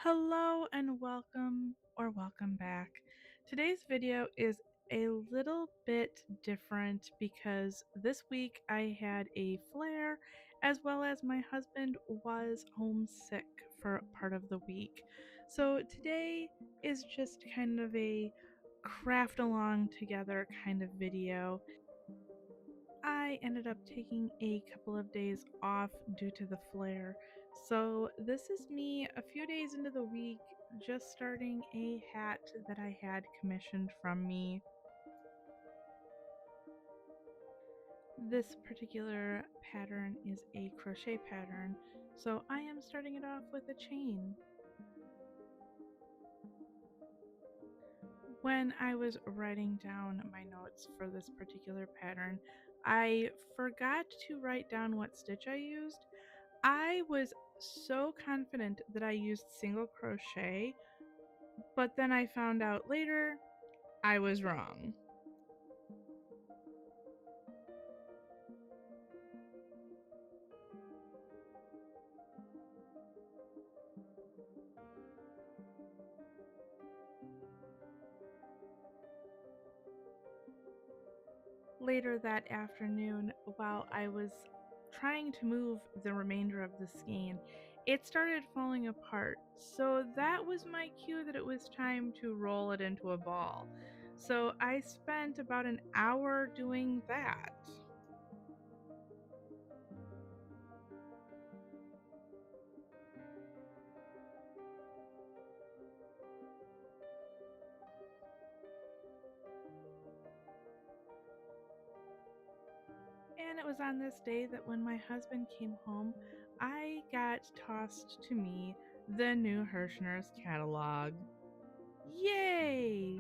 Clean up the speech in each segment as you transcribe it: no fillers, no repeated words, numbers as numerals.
Hello and welcome back. Today's video is a little bit different because this week I had a flare as well as my husband was homesick for part of the week. So today is just kind of a craft along together kind of video. I ended up taking a couple of days off due to the flare. So, this is me a few days into the week, just starting a hat that I had commissioned from me. This particular pattern is a crochet pattern, so I am starting it off with a chain. When I was writing down my notes for this particular pattern, I forgot to write down what stitch I used. I was so confident that I used single crochet, but then I found out later I was wrong. Later that afternoon, while I was trying to move the remainder of the skein, it started falling apart. So that was my cue that it was time to roll it into a ball. So I spent about an hour doing that. And it was on this day that when my husband came home, I got tossed to me the new Hirschner's catalog. Yay!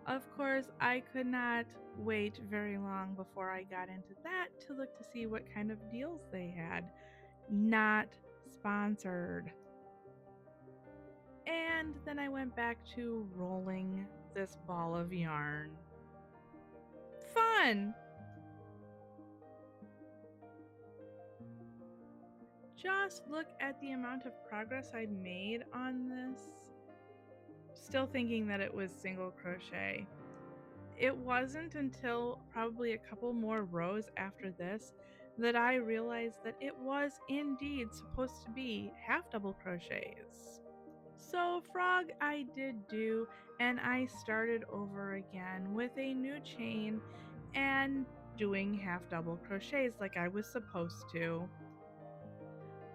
Of course, I could not wait very long before I got into that to look to see what kind of deals they had. Not sponsored. And then I went back to rolling this ball of yarn. Fun! Just look at the amount of progress I made on this. Still thinking that it was single crochet. It wasn't until probably a couple more rows after this that I realized that it was indeed supposed to be half double crochets. So, frog I did do, and I started over again with a new chain and doing half double crochets like I was supposed to.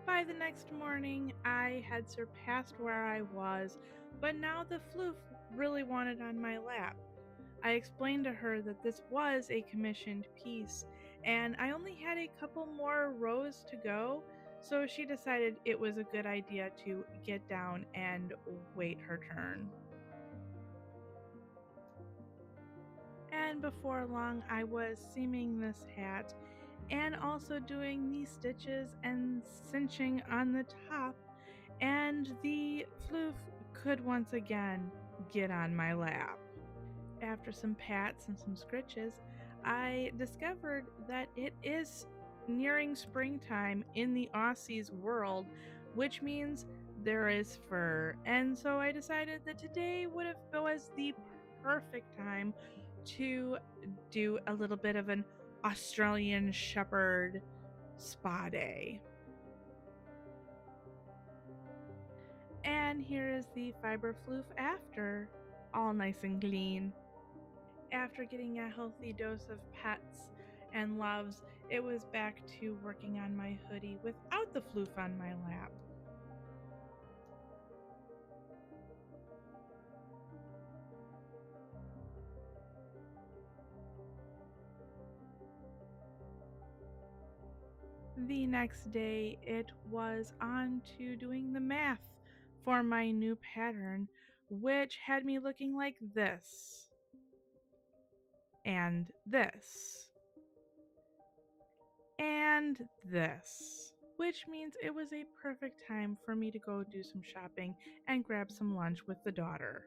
By the next morning, I had surpassed where I was, but now the floof really wanted on my lap. I explained to her that this was a commissioned piece, and I only had a couple more rows to go, so she decided it was a good idea to get down and wait her turn. And before long, I was seaming this hat and also doing the stitches and cinching on the top, and the floof could once again get on my lap. After some pats and some scritches, I discovered that it is nearing springtime in the Aussies world, which means there is fur. And so I decided that today was the perfect time to do a little bit of an Australian Shepherd spa day. And here is the fiber floof after, all nice and clean. After getting a healthy dose of pets and loves, it was back to working on my hoodie without the floof on my lap. The next day, it was on to doing the math for my new pattern, which had me looking like this, and this, and this. Which means it was a perfect time for me to go do some shopping and grab some lunch with the daughter.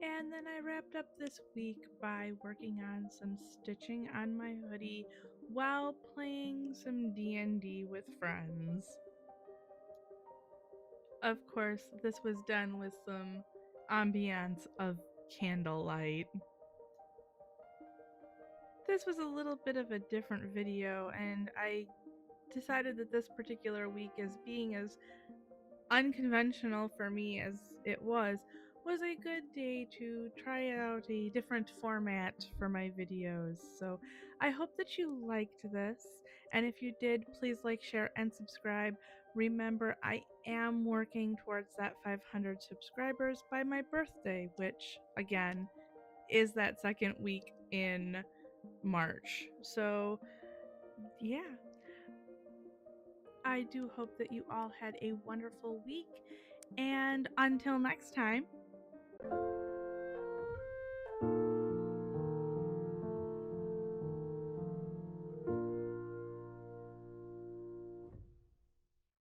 And then I wrapped up this week by working on some stitching on my hoodie while playing some D&D with friends. Of course, this was done with some ambiance of candlelight. This was a little bit of a different video, and I decided that this particular week, as being as unconventional for me as it was a good day to try out a different format for my videos. So I hope that you liked this, and if you did, please like, share, and subscribe. Remember, I am working towards that 500 subscribers by my birthday, which again is that second week in March. So yeah, I do hope that you all had a wonderful week. And until next time,